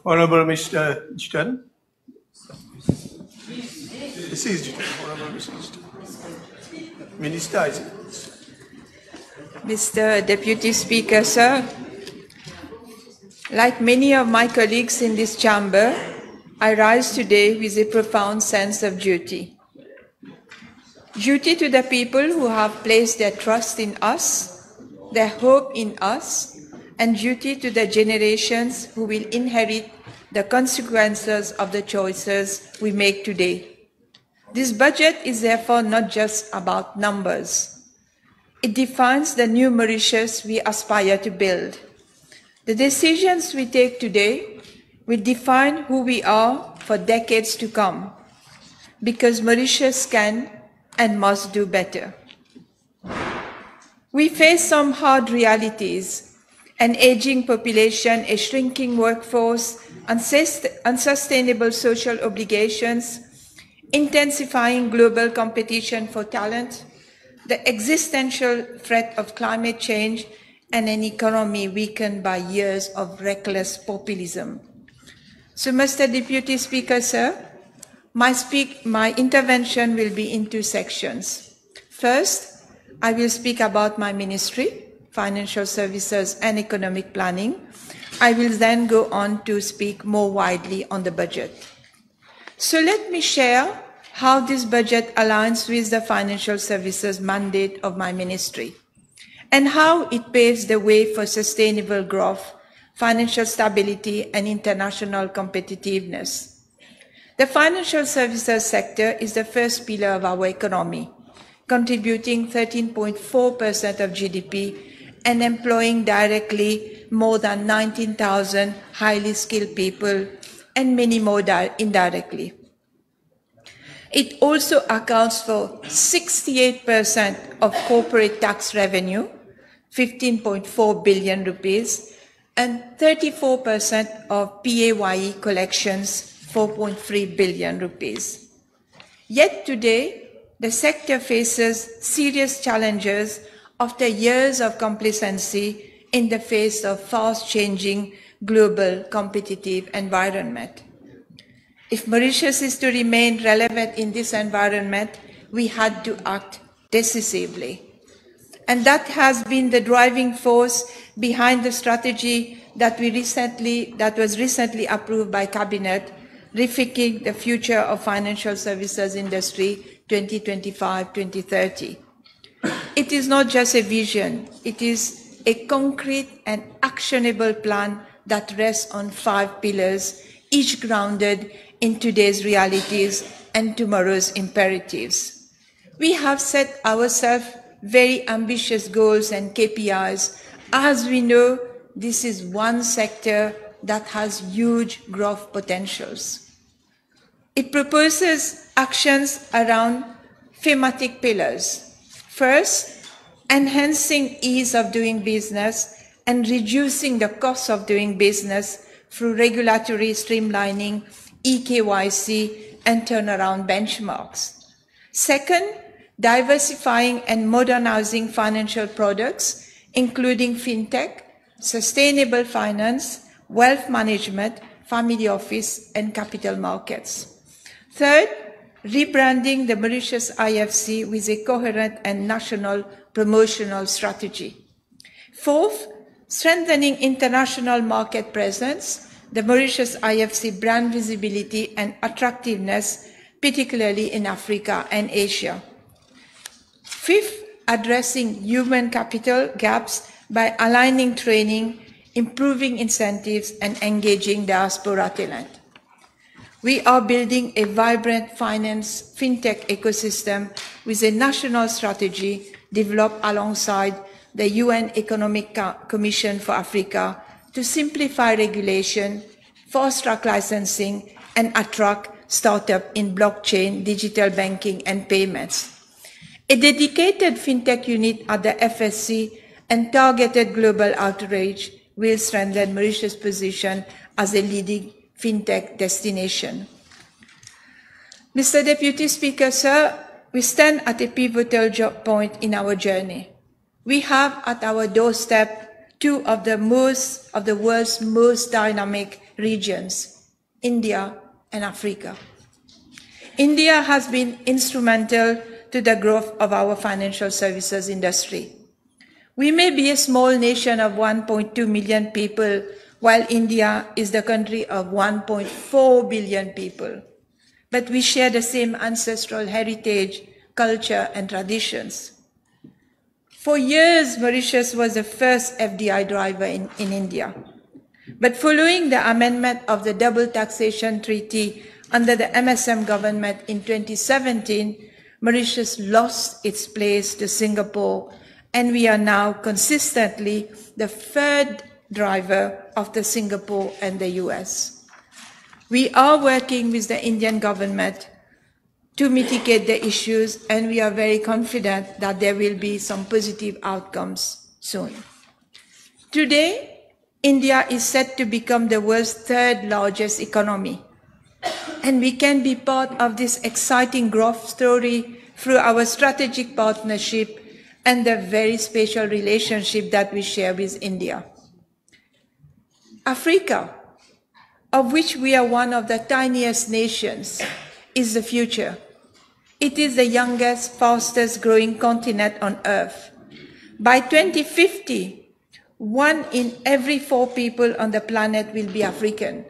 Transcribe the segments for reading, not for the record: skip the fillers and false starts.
Honorable Mr. Jitan. This is Jitan. Honorable Mr. Jitan. Minister, is it? Mr. Deputy Speaker, sir, like many of my colleagues in this chamber, I rise today with a profound sense of duty. Duty to the people who have placed their trust in us, their hope in us, and duty to the generations who will inherit the consequences of the choices we make today. This budget is therefore not just about numbers. It defines the new Mauritius we aspire to build. The decisions we take today will define who we are for decades to come, because Mauritius can and must do better. We face some hard realities: an aging population, a shrinking workforce, unsustainable social obligations, intensifying global competition for talent, the existential threat of climate change, and an economy weakened by years of reckless populism. So, Mr. Deputy Speaker, sir, my intervention will be in two sections. First, I will speak about my ministry, Financial Services and Economic Planning. I will then go on to speak more widely on the budget. So let me share how this budget aligns with the financial services mandate of my ministry, and how it paves the way for sustainable growth, financial stability, and international competitiveness. The financial services sector is the first pillar of our economy, contributing 13.4% of GDP and employing directly more than 19,000 highly skilled people and many more indirectly. It also accounts for 68% of corporate tax revenue, 15.4 billion rupees, and 34% of PAYE collections, 4.3 billion rupees. Yet today, the sector faces serious challenges after years of complacency in the face of fast-changing global competitive environment. If Mauritius is to remain relevant in this environment, we had to act decisively. And that has been the driving force behind the strategy that was recently approved by Cabinet, Rethinking the Future of Financial Services Industry 2025-2030. It is not just a vision, it is a concrete and actionable plan that rests on 5 pillars, each grounded in today's realities and tomorrow's imperatives. We have set ourselves very ambitious goals and KPIs, as we know this is one sector that has huge growth potentials. It proposes actions around thematic pillars. First, enhancing ease of doing business and reducing the cost of doing business through regulatory streamlining, eKYC, and turnaround benchmarks. Second, diversifying and modernizing financial products, including fintech, sustainable finance, wealth management, family office, and capital markets. Third, rebranding the Mauritius IFC with a coherent and national promotional strategy. Fourth, strengthening international market presence, the Mauritius IFC brand visibility and attractiveness, particularly in Africa and Asia. Fifth, addressing human capital gaps by aligning training, improving incentives, and engaging diaspora talent. We are building a vibrant finance fintech ecosystem with a national strategy developed alongside the UN Economic Commission for Africa to simplify regulation, fast-track licensing, and attract startups in blockchain, digital banking, and payments. A dedicated fintech unit at the FSC and targeted global outreach will strengthen Mauritius' position as a leading fintech destination. Mr. Deputy Speaker, sir, we stand at a pivotal point in our journey. We have at our doorstep two of the world's most dynamic regions, India and Africa. India has been instrumental to the growth of our financial services industry. We may be a small nation of 1.2 million people, while India is the country of 1.4 billion people. But we share the same ancestral heritage, culture, and traditions. For years, Mauritius was the first FDI driver in India. But following the amendment of the Double Taxation Treaty under the MSM government in 2017, Mauritius lost its place to Singapore, and we are now consistently the third driver after Singapore and the US. We are working with the Indian government to mitigate the issues, and we are very confident that there will be some positive outcomes soon. Today, India is set to become the world's third largest economy, and we can be part of this exciting growth story through our strategic partnership and the very special relationship that we share with India. Africa, of which we are one of the tiniest nations, is the future. It is the youngest, fastest growing continent on Earth. By 2050, 1 in every 4 people on the planet will be African.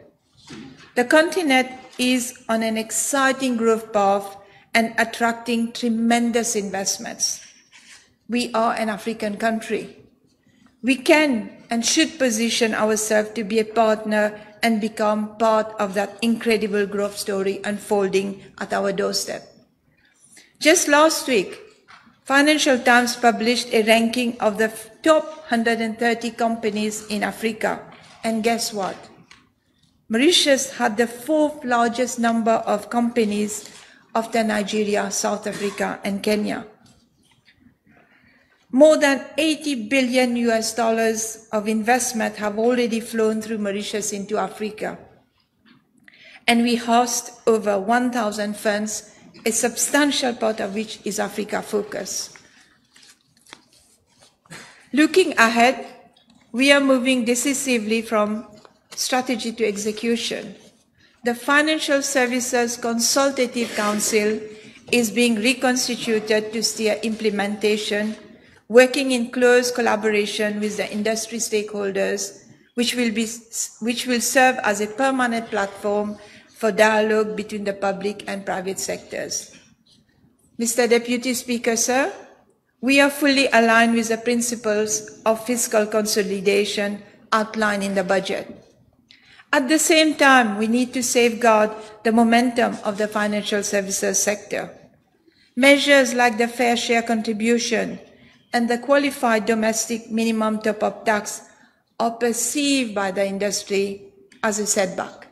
The continent is on an exciting growth path and attracting tremendous investments. We are an African country. We can and should position ourselves to be a partner and become part of that incredible growth story unfolding at our doorstep. Just last week, Financial Times published a ranking of the top 130 companies in Africa. And guess what? Mauritius had the 4th largest number of companies after Nigeria, South Africa, and Kenya. More than $80 billion of investment have already flown through Mauritius into Africa. And we host over 1,000 funds, a substantial part of which is Africa focused. Looking ahead, we are moving decisively from strategy to execution. The Financial Services Consultative Council is being reconstituted to steer implementation, working in close collaboration with the industry stakeholders, which will serve as a permanent platform for dialogue between the public and private sectors. Mr. Deputy Speaker, sir, we are fully aligned with the principles of fiscal consolidation outlined in the budget. At the same time, we need to safeguard the momentum of the financial services sector. Measures like the fair share contribution and the qualified domestic minimum top-up tax are perceived by the industry as a setback.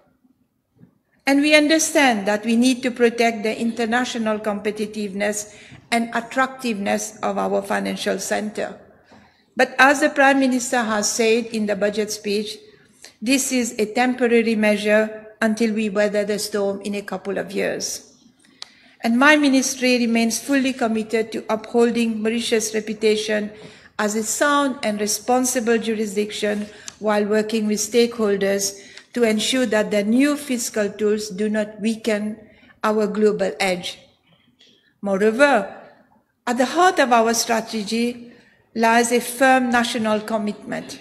And we understand that we need to protect the international competitiveness and attractiveness of our financial center. But as the Prime Minister has said in the budget speech, this is a temporary measure until we weather the storm in a couple of years. And my ministry remains fully committed to upholding Mauritius' reputation as a sound and responsible jurisdiction while working with stakeholders to ensure that the new fiscal tools do not weaken our global edge. Moreover, at the heart of our strategy lies a firm national commitment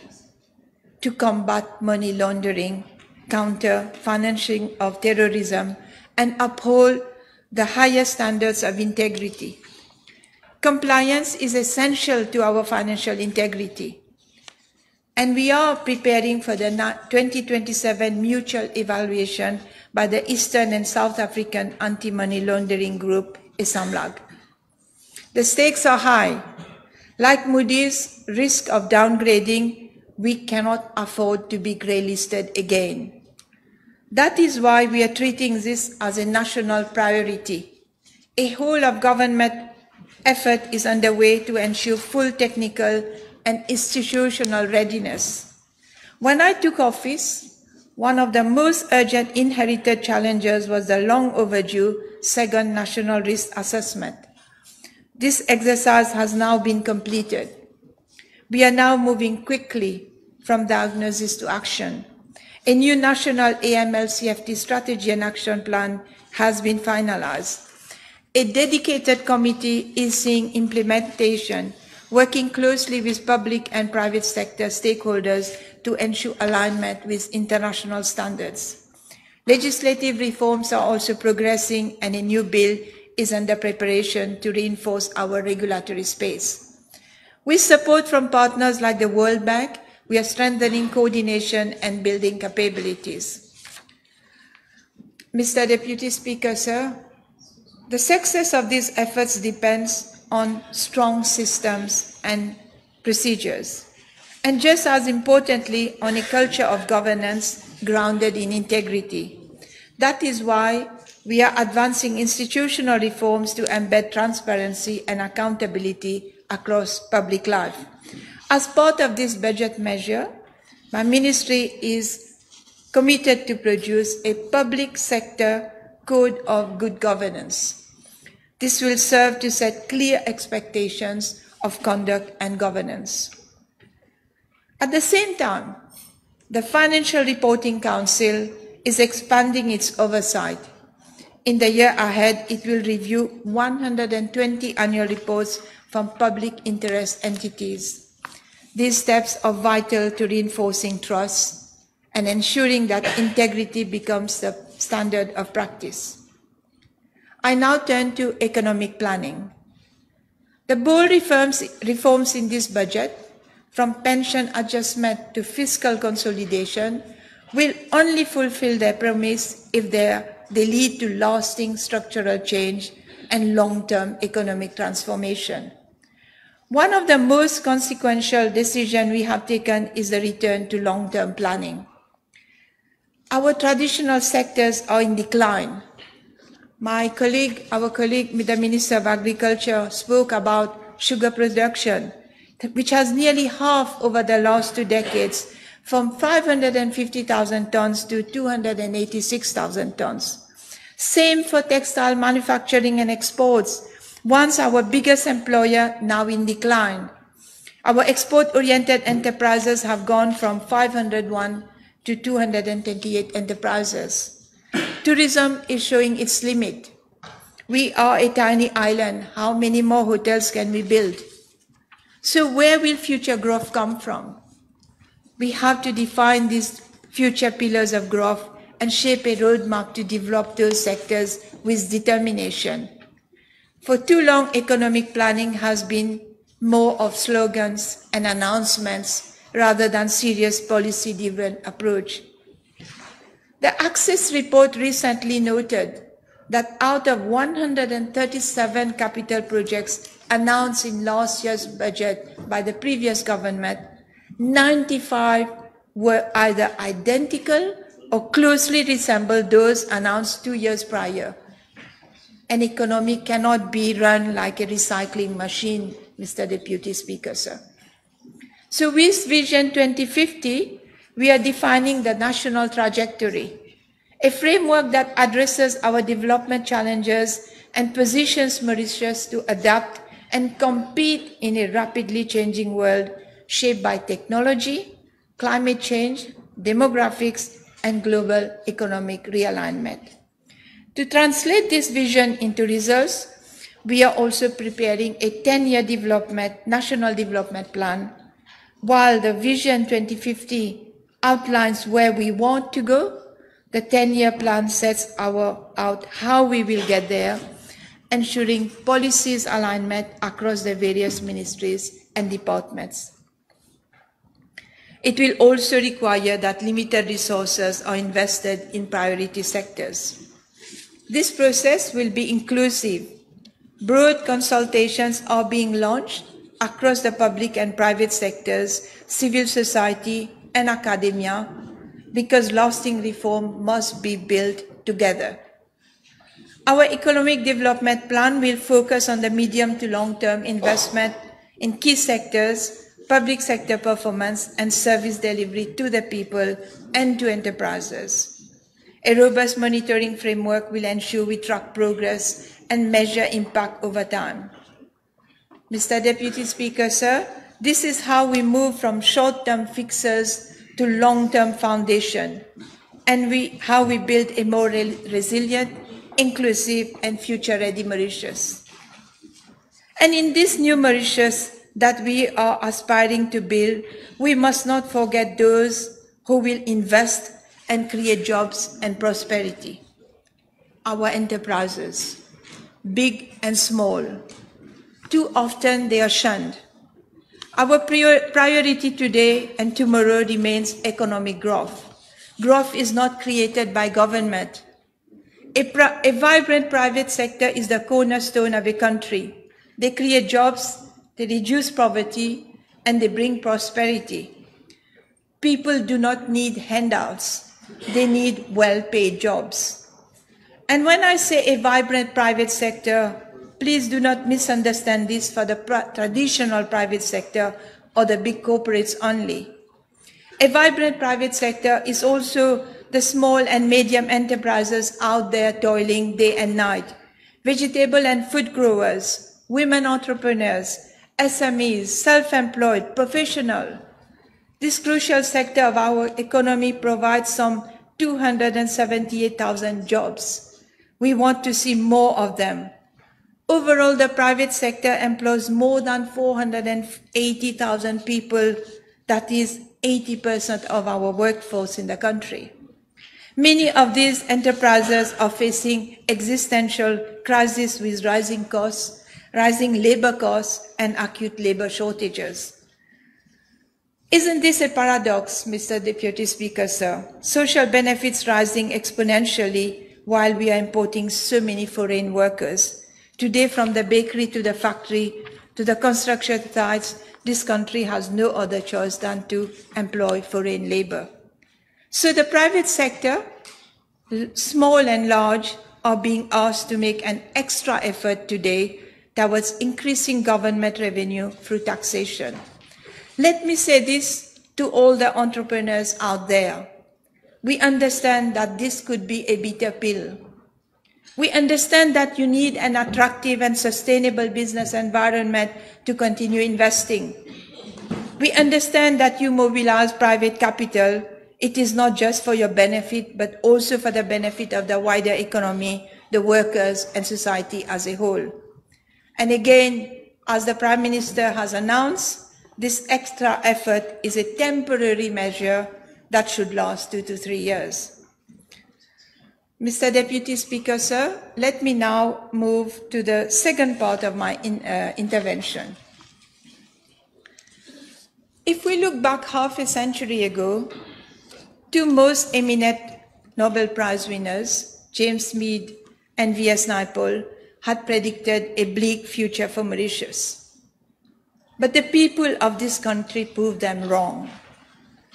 to combat money laundering, counter financing of terrorism, and uphold the highest standards of integrity. Compliance is essential to our financial integrity, and we are preparing for the 2027 mutual evaluation by the Eastern and South African Anti-Money Laundering Group, ISAMLAG. The stakes are high. Like Moody's risk of downgrading, we cannot afford to be grey-listed again. That is why we are treating this as a national priority. A whole of government effort is underway to ensure full technical and institutional readiness. When I took office, one of the most urgent inherited challenges was the long overdue second national risk assessment. This exercise has now been completed. We are now moving quickly from diagnosis to action. A new national AML-CFT strategy and action plan has been finalized. A dedicated committee is seeing implementation, working closely with public and private sector stakeholders to ensure alignment with international standards. Legislative reforms are also progressing, and a new bill is under preparation to reinforce our regulatory space. With support from partners like the World Bank, we are strengthening coordination and building capabilities. Mr. Deputy Speaker, sir, the success of these efforts depends on strong systems and procedures, and just as importantly, on a culture of governance grounded in integrity. That is why we are advancing institutional reforms to embed transparency and accountability across public life. As part of this budget measure, my ministry is committed to produce a public sector code of good governance. This will serve to set clear expectations of conduct and governance. At the same time, the Financial Reporting Council is expanding its oversight. In the year ahead, it will review 120 annual reports from public interest entities. These steps are vital to reinforcing trust and ensuring that integrity becomes the standard of practice. I now turn to economic planning. The bold reforms in this budget, from pension adjustment to fiscal consolidation, will only fulfill their promise if they lead to lasting structural change and long-term economic transformation. One of the most consequential decisions we have taken is the return to long-term planning. Our traditional sectors are in decline. Our colleague, the Minister of Agriculture, spoke about sugar production, which has nearly halved over the last 2 decades, from 550,000 tons to 286,000 tons. Same for textile manufacturing and exports, once our biggest employer, now in decline. Our export-oriented enterprises have gone from 501 to 228 enterprises. Tourism is showing its limit. We are a tiny island. How many more hotels can we build? So where will future growth come from? We have to define these future pillars of growth and shape a roadmap to develop those sectors with determination. For too long, economic planning has been more of slogans and announcements rather than serious policy-driven approach. The Access report recently noted that out of 137 capital projects announced in last year's budget by the previous government, 95 were either identical or closely resembled those announced 2 years prior. An economy cannot be run like a recycling machine, Mr. Deputy Speaker, sir. So with Vision 2050, we are defining the national trajectory, a framework that addresses our development challenges and positions Mauritius to adapt and compete in a rapidly changing world shaped by technology, climate change, demographics, and global economic realignment. To translate this vision into results, we are also preparing a 10-year national development plan. While the Vision 2050 outlines where we want to go, the 10-year plan sets out how we will get there, ensuring policies alignment across the various ministries and departments. It will also require that limited resources are invested in priority sectors. This process will be inclusive. Broad consultations are being launched across the public and private sectors, civil society, and academia, because lasting reform must be built together. Our economic development plan will focus on the medium to long-term investment in key sectors, public sector performance, and service delivery to the people and to enterprises. A robust monitoring framework will ensure we track progress and measure impact over time. Mr. Deputy Speaker, sir, this is how we move from short-term fixes to long-term foundation, and how we build a more resilient, inclusive, and future-ready Mauritius. And in this new Mauritius that we are aspiring to build, we must not forget those who will invest and create jobs and prosperity. Our enterprises, big and small. Too often they are shunned. Our priority today and tomorrow remains economic growth. Growth is not created by government. A vibrant private sector is the cornerstone of a country. They create jobs, they reduce poverty, and they bring prosperity. People do not need handouts. They need well-paid jobs. And when I say a vibrant private sector, please do not misunderstand this for the traditional private sector or the big corporates only. A vibrant private sector is also the small and medium enterprises out there toiling day and night, vegetable and food growers, women entrepreneurs, SMEs, self-employed, professional. This crucial sector of our economy provides some 278,000 jobs. We want to see more of them. Overall, the private sector employs more than 480,000 people, that is 80% of our workforce in the country. Many of these enterprises are facing existential crises with rising costs, rising labor costs, and acute labor shortages. Isn't this a paradox, Mr. Deputy Speaker, sir? Social benefits rising exponentially while we are importing so many foreign workers. Today, from the bakery to the factory to the construction sites, this country has no other choice than to employ foreign labor. So the private sector, small and large, are being asked to make an extra effort today towards increasing government revenue through taxation. Let me say this to all the entrepreneurs out there. We understand that this could be a bitter pill. We understand that you need an attractive and sustainable business environment to continue investing. We understand that you mobilize private capital. It is not just for your benefit, but also for the benefit of the wider economy, the workers, and society as a whole. And again, as the Prime Minister has announced, this extra effort is a temporary measure that should last 2 to 3 years. Mr. Deputy Speaker, sir, let me now move to the second part of my intervention. If we look back half a century ago, two most eminent Nobel Prize winners, James Meade and V.S. Naipaul, had predicted a bleak future for Mauritius. But the people of this country proved them wrong.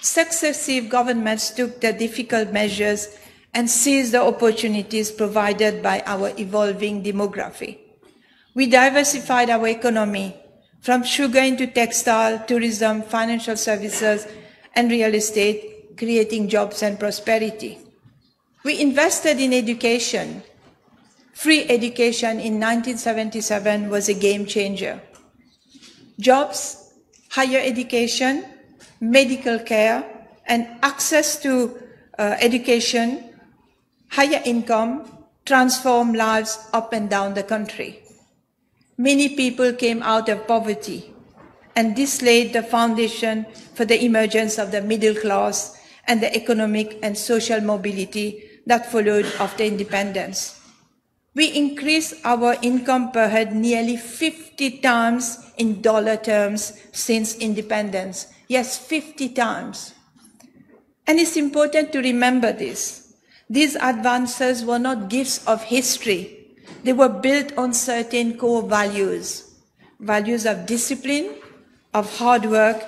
Successive governments took the difficult measures and seized the opportunities provided by our evolving demography. We diversified our economy from sugar into textile, tourism, financial services, and real estate, creating jobs and prosperity. We invested in education. Free education in 1977 was a game changer. Jobs, higher education, medical care, and access to education, higher income, transformed lives up and down the country. Many people came out of poverty, and this laid the foundation for the emergence of the middle class and the economic and social mobility that followed after independence. We increased our income per head nearly 50 times in dollar terms since independence. Yes, 50 times. And it's important to remember this. These advances were not gifts of history. They were built on certain core values. Values of discipline, of hard work,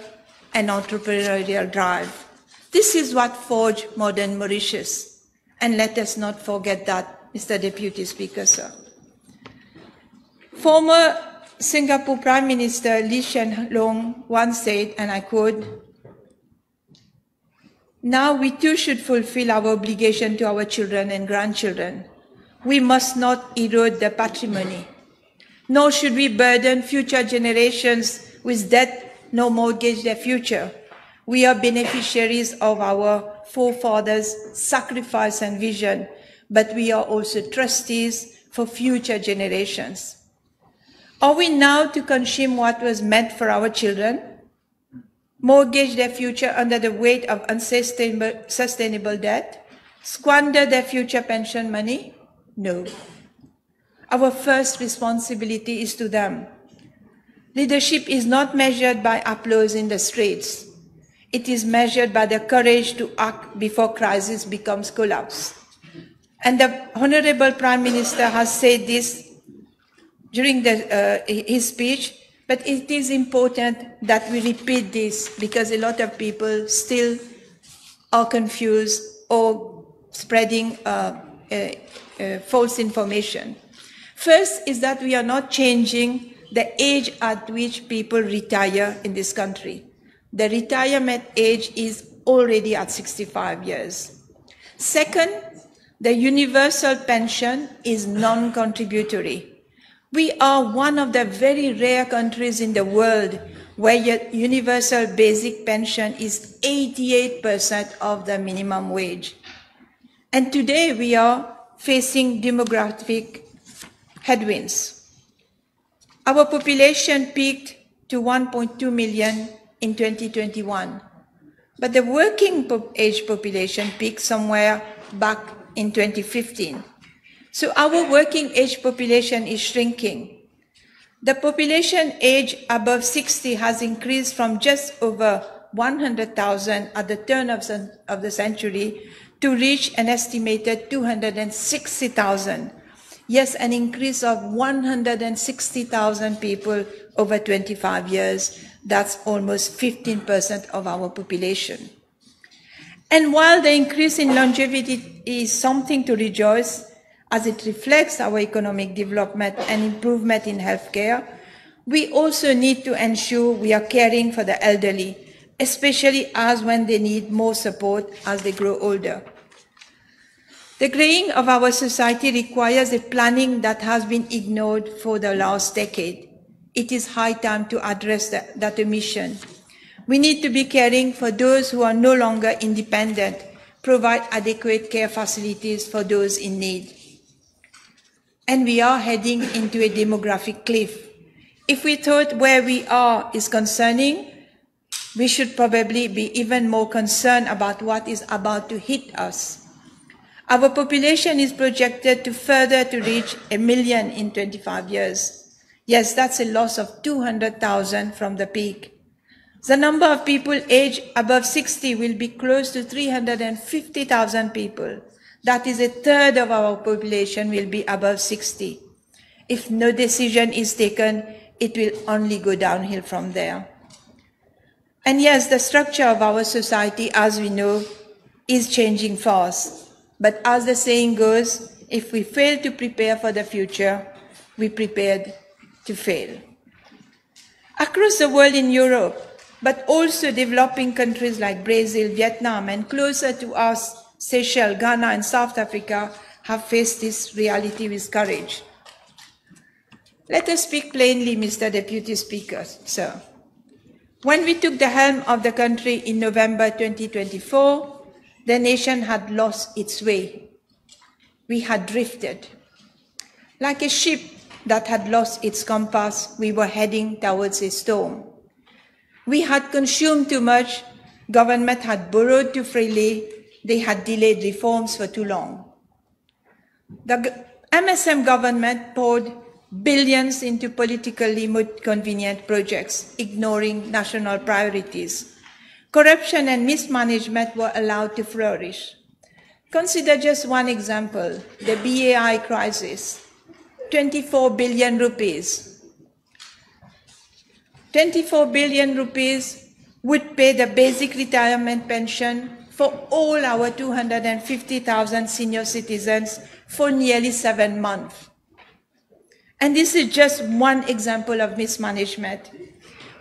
and entrepreneurial drive. This is what forged modern Mauritius. And let us not forget that, Mr. Deputy Speaker, sir. Former Singapore Prime Minister Lee Hsien Loong once said, and I quote, "Now we too should fulfill our obligation to our children and grandchildren. We must not erode the patrimony, nor should we burden future generations with debt nor mortgage their future. We are beneficiaries of our forefathers' sacrifice and vision, but we are also trustees for future generations. Are we now to consume what was meant for our children? Mortgage their future under the weight of unsustainable debt? Squander their future pension money? No. Our first responsibility is to them. Leadership is not measured by applause in the streets. It is measured by the courage to act before crisis becomes collapse. And the Honorable Prime Minister has said this during his speech, but it is important that we repeat this because a lot of people still are confused or spreading false information. First is that we are not changing the age at which people retire in this country. The retirement age is already at 65 years. Second, the universal pension is non-contributory. We are one of the very rare countries in the world where universal basic pension is 88% of the minimum wage. And today we are facing demographic headwinds. Our population peaked to 1.2 million in 2021, but the working age population peaked somewhere back in 2015. So our working age population is shrinking. The population age above 60 has increased from just over 100,000 at the turn of the century to reach an estimated 260,000. Yes, an increase of 160,000 people over 25 years. That's almost 15% of our population. And while the increase in longevity is something to rejoice, as it reflects our economic development and improvement in healthcare, we also need to ensure we are caring for the elderly, especially as when they need more support as they grow older. The greying of our society requires a planning that has been ignored for the last decade. It is high time to address that omission. We need to be caring for those who are no longer independent, provide adequate care facilities for those in need. And we are heading into a demographic cliff. If we thought where we are is concerning, we should probably be even more concerned about what is about to hit us. Our population is projected to further to reach 1 million in 25 years. Yes, that's a loss of 200,000 from the peak. The number of people aged above 60 will be close to 350,000 people. That is a third of our population will be above 60. If no decision is taken, it will only go downhill from there. And yes, the structure of our society, as we know, is changing fast. But as the saying goes, if we fail to prepare for the future, we prepared to fail. Across the world in Europe, but also developing countries like Brazil, Vietnam, and closer to us, Seychelles, Ghana, and South Africa have faced this reality with courage. Let us speak plainly, Mr. Deputy Speaker, sir. When we took the helm of the country in November 2024, the nation had lost its way. We had drifted. Like a ship that had lost its compass, we were heading towards a storm. We had consumed too much, government had borrowed too freely, they had delayed reforms for too long. The MSM government poured billions into politically convenient projects, ignoring national priorities. Corruption and mismanagement were allowed to flourish. Consider just one example, the BAI crisis. 24 billion rupees. 24 billion rupees would pay the basic retirement pension for all our 250,000 senior citizens for nearly 7 months. And this is just one example of mismanagement.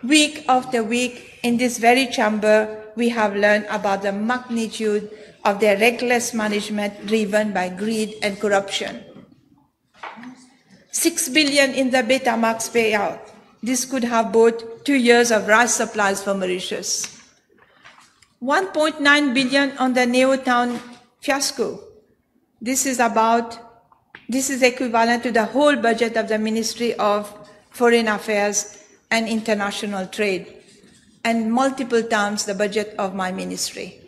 Week after week, in this very chamber, we have learned about the magnitude of their reckless management driven by greed and corruption. 6 billion in the Betamax payout. This could have bought 2 years of rice supplies for Mauritius. 1.9 billion on the Neotown fiasco. This is equivalent to the whole budget of the Ministry of Foreign Affairs and International Trade, and multiple times the budget of my ministry.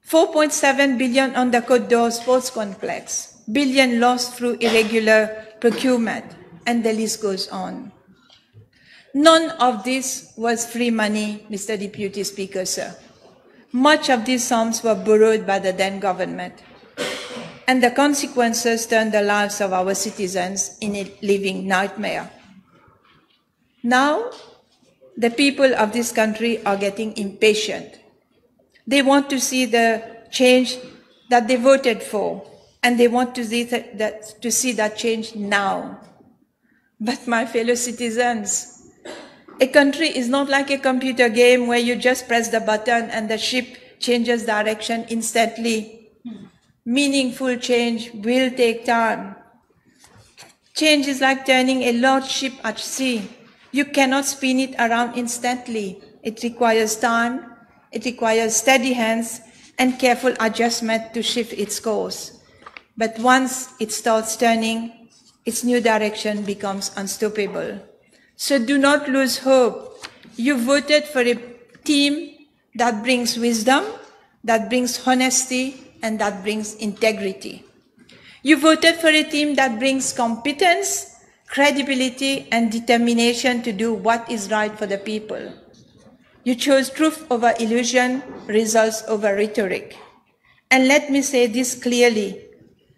4.7 billion on the Côte d'Or Sports Complex, billion lost through irregular procurement, and the list goes on. None of this was free money, Mr. Deputy Speaker, sir. Much of these sums were borrowed by the then government, and the consequences turned the lives of our citizens in a living nightmare. Now, the people of this country are getting impatient. They want to see the change that they voted for, and they want to see that change now. But my fellow citizens, a country is not like a computer game where you just press the button and the ship changes direction instantly. Meaningful change will take time. Change is like turning a large ship at sea. You cannot spin it around instantly. It requires time, it requires steady hands and careful adjustment to shift its course. But once it starts turning, its new direction becomes unstoppable. So do not lose hope. You voted for a team that brings wisdom, that brings honesty, and that brings integrity. You voted for a team that brings competence, credibility, and determination to do what is right for the people. You chose truth over illusion, results over rhetoric. And let me say this clearly,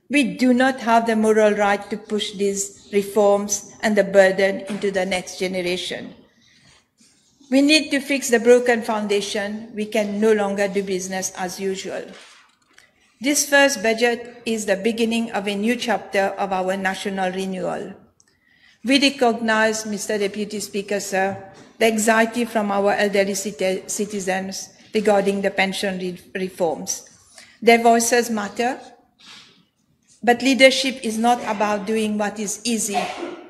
we do not have the moral right to push these reforms and the burden into the next generation. We need to fix the broken foundation. We can no longer do business as usual. This first budget is the beginning of a new chapter of our national renewal. We recognize, Mr. Deputy Speaker, sir, the anxiety from our elderly citizens regarding the pension reforms. Their voices matter, but leadership is not about doing what is easy.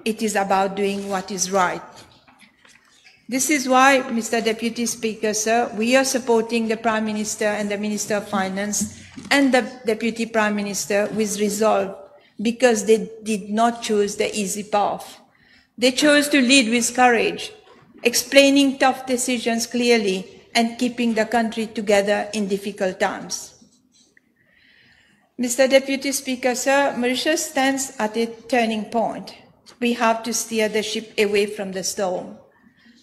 It is about doing what is right. This is why, Mr. Deputy Speaker, sir, we are supporting the Prime Minister and the Minister of Finance and the Deputy Prime Minister with resolve, because they did not choose the easy path. They chose to lead with courage, explaining tough decisions clearly and keeping the country together in difficult times. Mr. Deputy Speaker, sir, Mauritius stands at a turning point. We have to steer the ship away from the storm.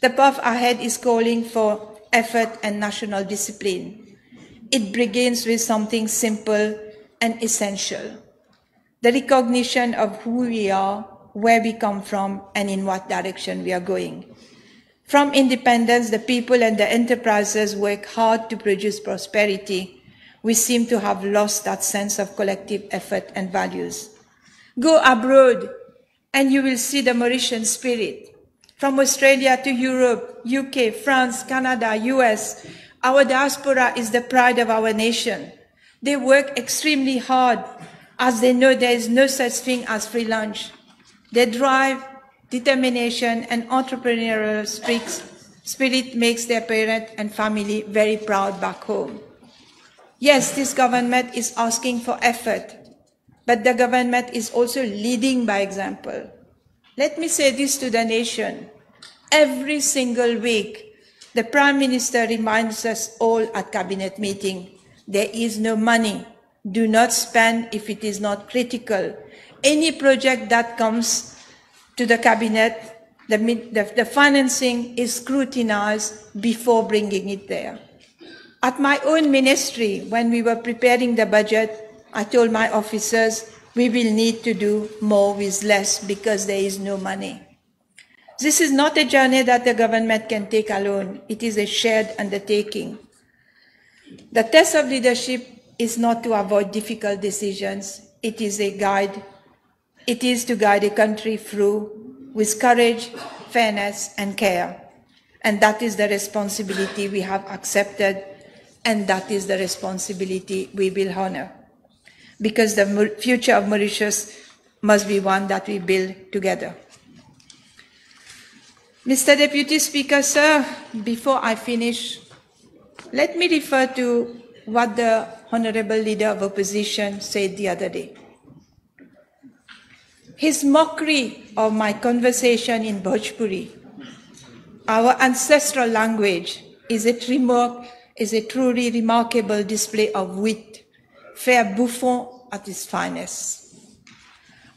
The path ahead is calling for effort and national discipline. It begins with something simple and essential: the recognition of who we are, where we come from, and in what direction we are going. From independence, the people and the enterprises work hard to produce prosperity. We seem to have lost that sense of collective effort and values. Go abroad and you will see the Mauritian spirit. From Australia to Europe, UK, France, Canada, US, our diaspora is the pride of our nation. They work extremely hard as they know there is no such thing as free lunch. Their drive, determination, and entrepreneurial spirit makes their parent and family very proud back home. Yes, this government is asking for effort, but the government is also leading by example. Let me say this to the nation. Every single week, the Prime Minister reminds us all at Cabinet meeting, there is no money. Do not spend if it is not critical. Any project that comes to the Cabinet, the financing is scrutinized before bringing it there. At my own ministry, when we were preparing the budget, I told my officers, we will need to do more with less because there is no money. This is not a journey that the government can take alone. It is a shared undertaking. The test of leadership is not to avoid difficult decisions. It is a guide. It is to guide a country through with courage, fairness, and care. And that is the responsibility we have accepted, and that is the responsibility we will honor. Because the future of Mauritius must be one that we build together. Mr. Deputy Speaker, sir, before I finish, let me refer to what the Honorable Leader of Opposition said the other day. His mockery of my conversation in Bhojpuri, our ancestral language, is a truly remarkable display of wit, fair Buffon at its finest.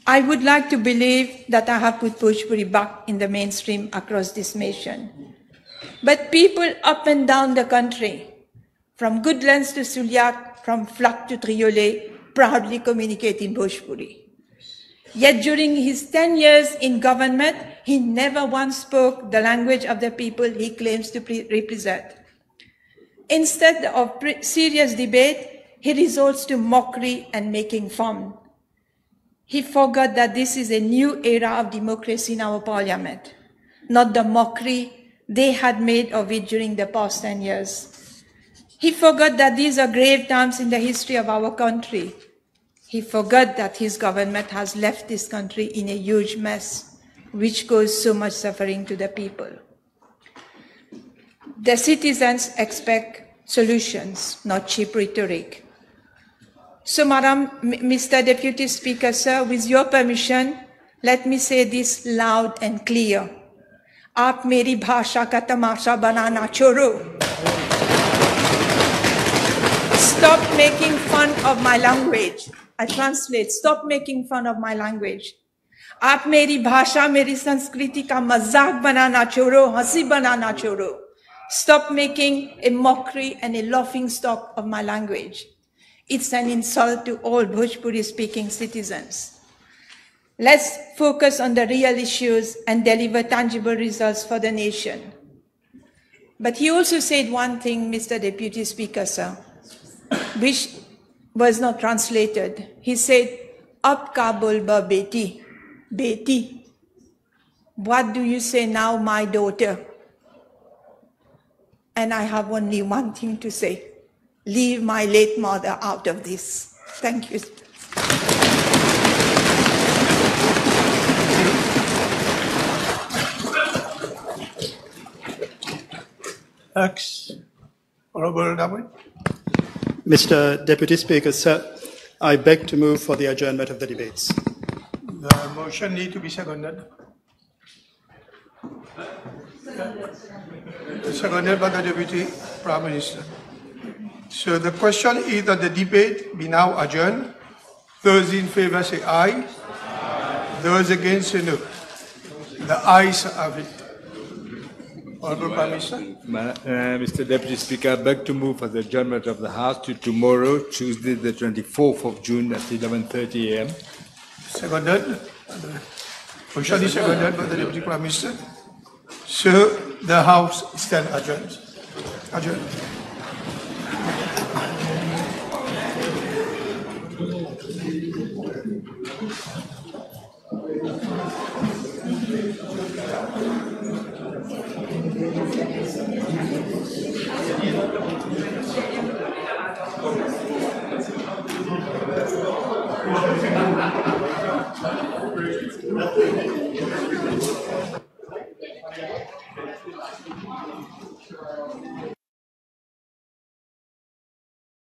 I would like to believe that I have put Bhojpuri back in the mainstream across this nation. But people up and down the country, from Goodlands to Sulyak, from Flak to Triolet, proudly communicate in Bhojpuri. Yet during his 10 years in government, he never once spoke the language of the people he claims to represent. Instead of serious debate, he resorts to mockery and making fun. He forgot that this is a new era of democracy in our parliament, not the mockery they had made of it during the past 10 years. He forgot that these are grave times in the history of our country. He forgot that his government has left this country in a huge mess, which caused so much suffering to the people. The citizens expect solutions, not cheap rhetoric. So, Mr. Deputy Speaker, sir, with your permission, let me say this loud and clear. Aap meri bhasha ka tamasha banana choro. Stop making fun of my language. I translate, stop making fun of my language. Aap meri bhasha, meri sanskriti ka mazak banana choro, hasi banana choro. Stop making a mockery and a laughing stock of my language. It's an insult to all Bhojpuri-speaking citizens. Let's focus on the real issues and deliver tangible results for the nation. But he also said one thing, Mr. Deputy Speaker, sir, which was not translated. He said, Ab ka bolba beti, beti. What do you say now, my daughter? And I have only one thing to say. Leave my late mother out of this. Thank you. Next, Honorable Damwe. Mr. Deputy Speaker, sir, I beg to move for the adjournment of the debates. The motion need to be seconded. Seconded by the Deputy Prime Minister. So the question is that the debate be now adjourned. Those in favor say aye. Aye. Those against say no. The ayes have it. Honorable Prime Minister. Mr. Deputy Speaker, I beg to move for the adjournment of the House to tomorrow, Tuesday, the 24th of June at 11:30 a.m. Seconded. Motion is seconded by the Deputy Prime Minister. So the House stands adjourned. Adjourned.